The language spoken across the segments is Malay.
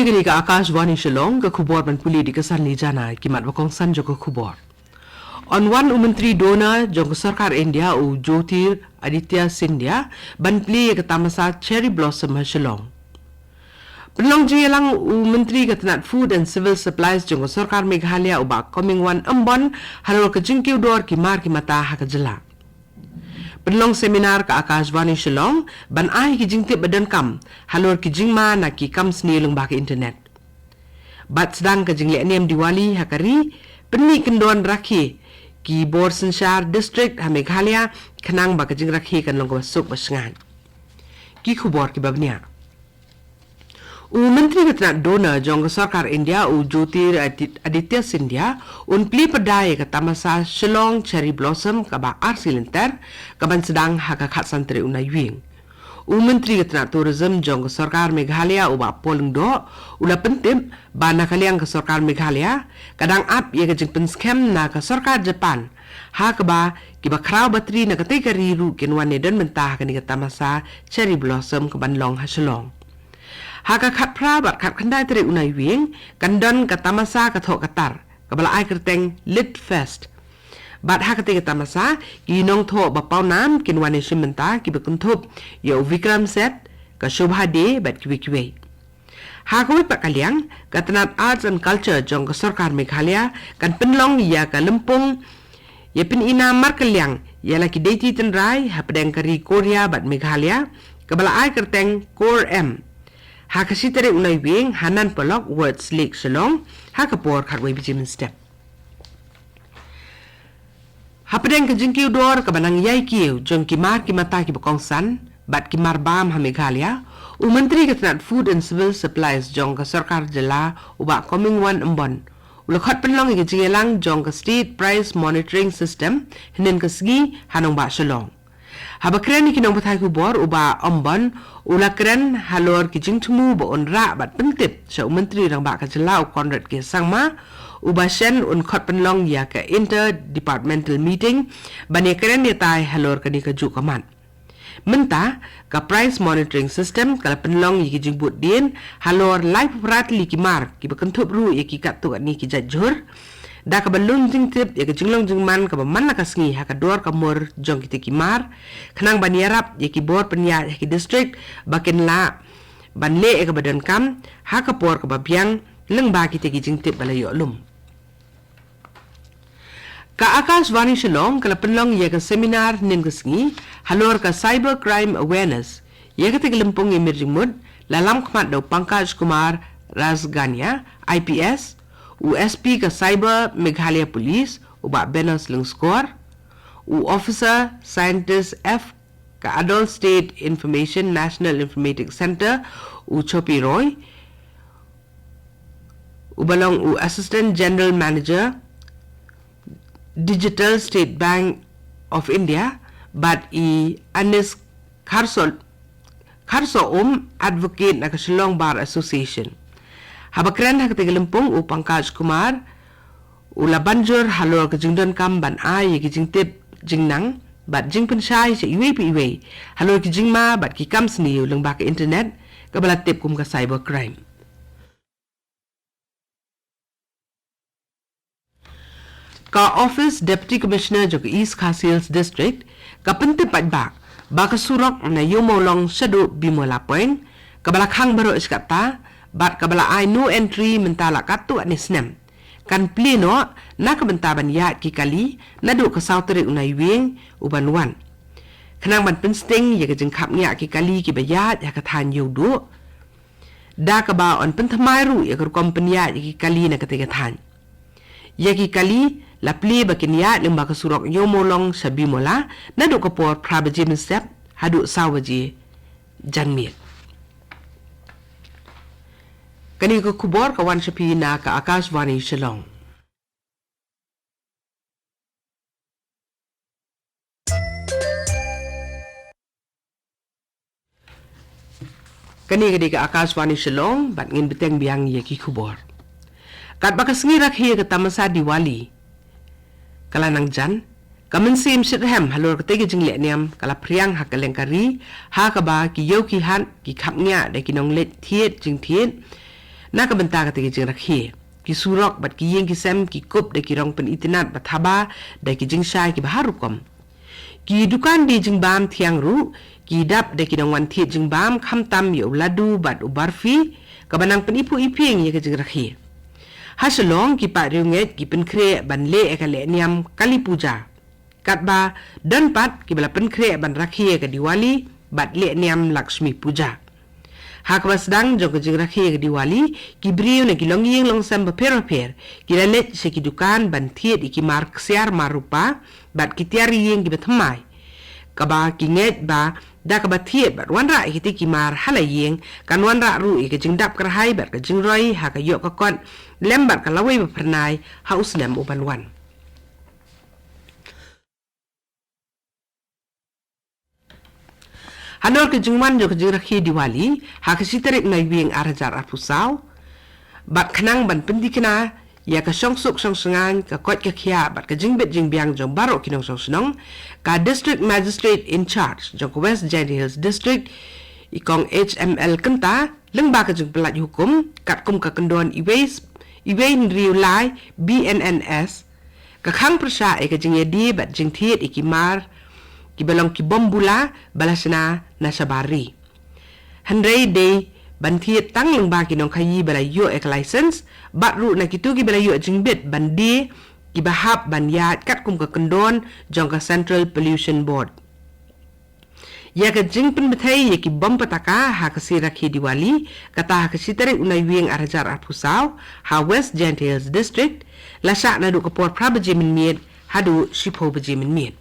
Kini ka Akashvani Shillong ka khubor ban puli di kesan li jana kimat wakong san jo ka khubor. On one Menteri Dona jong Sarkar India u Jyotir Aditya Sindhya ban pli ka tamasa cherry blossom ha Shillong. Penlong jelang u Menteri Ketenat Food and Civil Supplies jong Sarkar Meghalaya u ba coming one ambon halor ka jingkiu dor kimar kimata ha ka jela. Penlong seminar ka Akashvani Shillong ban ai ki jingtip badan kam halor ki jingma na ki kam sni lung ba ke internet. Bat sedang ka jingle nem Diwali hakari penni kendon rakhi ki Bor Sanchar District ha Meghalaya kenang ba ka jing rakhi kan long ka masuk basengan. Ki khubor ki babnia. U Menteri Ketenat Dona jong Sarkar India u Jyotir Aditya Sindhya un pli pedai ke tamasa Shillong cherry blossom ka ba arsilinter ka ban sedang ha ka khat santri unai wing. U Menteri Ketenat Tourism jong Sarkar Meghalaya u ba polung do ula pentim ba na kaliang ke Sarkar Meghalaya kadang ap ye ke jing pen scam na ka Sarkar Japan ha ka ba ki ba kraw batri na ka te ka riru kenwan ne dan mentah ka ni ka tamasa cherry blossom ka ban long ha Shillong. Haka khat pra bat khat khandai tere unai wing kandon ka tamasa ka thok katar ka bala ai kerteng lit fest bat haka te ka tamasa ki nong tho ba pau nam kinwane shimenta ki bekun thop yo vikram set ka shobha de bat ki kiwe haka wi pakaliang ka tanat arts and culture jong ka Sarkar Meghalaya kan penlong ya ka lempung ya pin ina markaliang ya laki deiti tenrai ha pedang kari Korea bat Meghalaya ka bala ai kerteng core m Khasi tere unai wing hanan pelok words lake Shillong hakapor khatway bijimin step. Hapadeng ka jingkiu dor ka banang yai kiu jong kimar kimata ki bakong san bat kimar bam ha Meghalaya u Menteri Ketenat Food and Civil Supplies jong ka Sarkar Jela u ba coming one ambon ulakhat penlong ki jingelang jong ka state price monitoring system hinen ka sgi hanong ba Shillong. Habakren ni kinong batai kubor uba ambon ulakren halor ki jingtumu ba onra bat pentip sa Menteri rang ba ka jelau Conrad ke sangma uba shen un khot penlong ya ka Interdepartmental meeting banekren ni tai halor ka ni ka ju kaman menta ka price monitoring system kala penlong yi ki jingbut din halor live pratli ki mar ki bakentup ru ye ki katu ni ki jajur da ka balun jing tip ya ka jinglong jingman ka man na kasngi ha ka dor ka mor jong ki kimar khnang baniarap ya ki bor penya ya ki district bakin la ban le ka badan kam ha ka por ka babyang leng ba ki jing tip balayo lum ka Akashvani Shillong kala penlong ya ka seminar nin kasngi halor ka cyber crime awareness ya ka tiglempong emir jingmud lalam khmat do Pankaj Kumar Razgania IPS USP ka Cyber Meghalaya Police uba Benos Lungskor u Officer Scientist F ka Adult State Information National Informatics Center u Chopi Roy ubalong u Assistant General Manager Digital State Bank of India bat i Anis Kharso Advocate na ka Shillong Bar Association Habakren ha katigalempong u Pankaj Kumar ula banjur halor ka jingdon kam ban ai ki jingtip jingnang bat jing pensai se iwe pi iwe halor ki jingma bat ki kam sni ulung ba ka internet ka balat tip kum ka cyber crime ka Office Deputy Commissioner jog East Khasi District ka pentip ba ka surok na yumolong shadu bimola point ka balakhang baro iskata bat kabala ay no entry mentala katu anisnem kan pleno na kabentaban ya ki kali nadu ka sauteri unai wing ubanwan kanang ban pensting ya ka jingkhap nya ki kali ki bayat ya ka than yudu da ka ba on pentamairu ya ka kompanya ya ki kali na katiga than ya ki kali la pli bakin ya limba ka surok yomolong sabimola nadu ka por prabajim step hadu sawaji janmit Kani ko kubor kawan sapi na ka Akashvani Shillong. Kani ka Akashvani Shillong bat ngin beteng biang ye ki kubor. Kat bakas ngirak hiya ka tamasa Diwali. Kala nang jan kamen sim sithem halor ka tege jingle niam kala priang hakaleng kari ha ka ba ki yo ki han ki khap nya de ki nong let thiet jing thiet nak benta kata ki jing rakhi ki surok bat ki yeng ki sem ki kup de ki rong pen itinat bat haba de ki jing shai ki baharukom ki dukan di jing bam thiang ru ki dap de ki dong wan thi jing bam kham tam yo ladu bat ubarfi ka banang pen ipu iping ye ki jing rakhi ha Shillong ki pa riunget ki pen kre ban le e ka le niam kali puja kat ba dan pat ki bala pen kre ban rakhi ka Diwali bat le niam Lakshmi puja hak wasdang jong jing rakhi ke Diwali ki briu ne ki longyeng long sam per ki lalet se ki dukan ban thiet ki mar ksiar marupa bat ki tiari yeng ki bethamai ka ba ki nget ba da ka ba thiet bat wan ra ki mar halayeng kan wan ra ru ki jing dap krahai bat ka jing roi ha ka yo ka kon lem bat ka lawai ba pernai haus nem uban wan Hanor ke jungman jo ke rakhi Diwali ha ke sitarik nai wieng arajar apusau bat khnang ban pendikna ya ka songsuk songsangan ka kot ka khia bat ka jingbet jingbiang jong baro kinong songsnong ka district magistrate in charge jong West Jet Hills district ikong HML kenta lengba ka jung pelat hukum kat kum ka kendon iwein riulai BNNS ka khang prasha e ka jingedi bat jingthiet ikimar ki belong ki bombula balasna nasabari handrei de bantiet tang lengba ki nong khayi bala yo ek license bat ru na kitu ki bala yo jingbet bandi ki bahap ban yat kat kum ka kendon jong ka Central Pollution Board ya ka jingpen bethai ye ki bom pataka ha ka sirakhi Diwali kata ha ka sitare unai wieng arajar apusau ha West Jet Hills district la sha na du ka por prabaje min miet hadu shipo baje min miet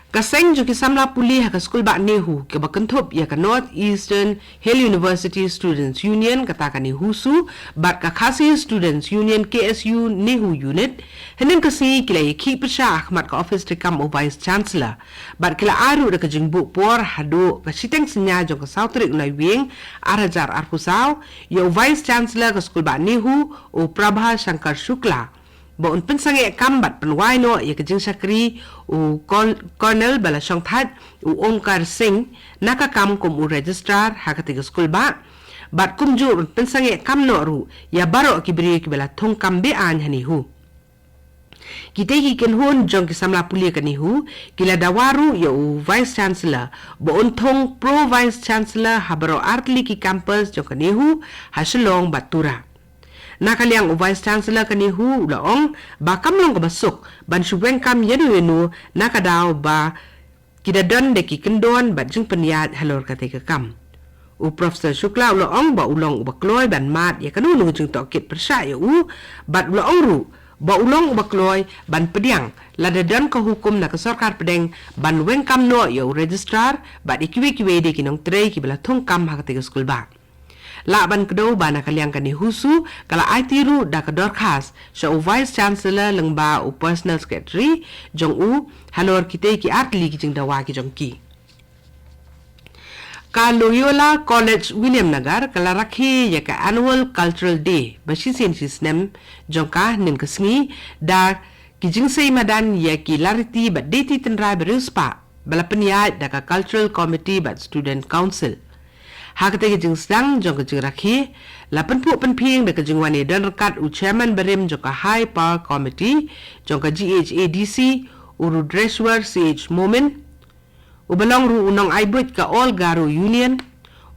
Kaseng jo ki samla puli ha ka school ba nehu ke ba kanthop ya ka North Eastern Hill University Students Union kata ka ni husu bat ka Khasi Students Union KSU nehu unit henen ka si kila ki pasha ahmad ka office rekam o vice chancellor bat kila aru da ka jingbu por hado ka siteng senya jo ka sautrik nai wing arajar arpusau yo vice chancellor ka school ba nehu o Prabha Shankar Shukla ba un pensange kambat penwai no ya kejing sakri u Colonel bala songthat u Omkar Singh naka kam kum u registrar hakati school ba bat kum ju un pensange kam no ru ya baro ki bri ki bala thong kam be an hani hu kita ki ken hon jong ki samla puli ka ni hu kila dawaru ya u vice chancellor ba un thong pro vice chancellor habaro artli ki campus jong ka ni hu ha Shillong batura nakaliang vice chancellor kani hu laong ba kamlong ka basuk ban suweng kam yenu nakadaw ba kidadon de ki kendon ba jing penyat halor ka te ka kam u professor Shukla laong ba ulong ba kloy ban mat ya kanu nu jing to kit persya ya u bat laong ru ba ulong ba kloy ban pediang ladadon ka hukum na ka sarkar pedeng ban weng kam no ya registrar ba ikiwe de kinong trei ki bala thong kam ha ka te school ba la ban kedo bana kaliang kani husu kala aitiru da kador khas so vice chancellor lengba u personal secretary jong u halor kite ki atli ki jing dawa ki jong ki ka Loyola College William Nagar kala rakhi ya ka annual cultural day bashi sin system jong ka nin kasngi da ki jing sei madan ya ki lariti ba deti tenrai beruspa bala peniat da ka cultural committee ba student council hakate ke jing sang jong ke jing rakhi lapan pu pen phing de ke jing wani dan rekat u chairman berem jong ka high power committee jong ka GHADC u Rudreshwar CH Moment u belong ru unong aibut ka all garu union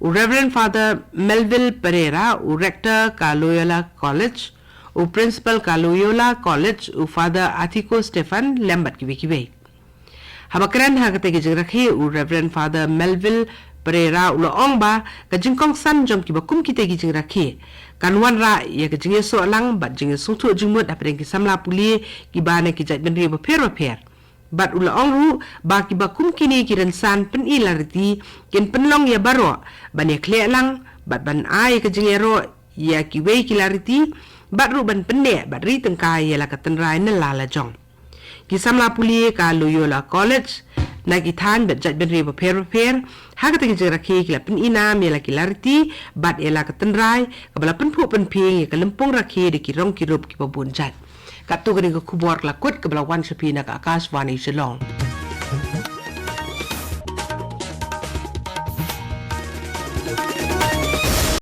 u Reverend Father Melville Pereira u rector ka Loyola College u principal ka Loyola College u Father Atiko Stefan lembat kiwe habakran hakate ke jing rakhi u Reverend Father Melville Pereira uloong ba kajingkong san jom ki bakum kita ki jing rakhi kanwan ra ya ka jing so lang bat jing sung thu jing mut apeng ki samla puli ki bana ki jat benri ba per bat uloong ru ba ki bakum kini ki ran san pen ilariti ken penlong ya baro ban ya kle lang bat ban ai ka jing ro ya ki we ki lariti bat ru ban penne bat ri tengkai ya la ka tenrai na la jong ki samla puli ka Loyola College nagi than bet jat benri ba per hakate ki jira ki la pen ina me la ki larti bat ela ka tenrai ka bala pen pu pen ping ka lempong rakhi de ki rong ki rup ki babun jat ka tu gani ka khubor la kut ka bala wan shapi na ka Akashvani Shillong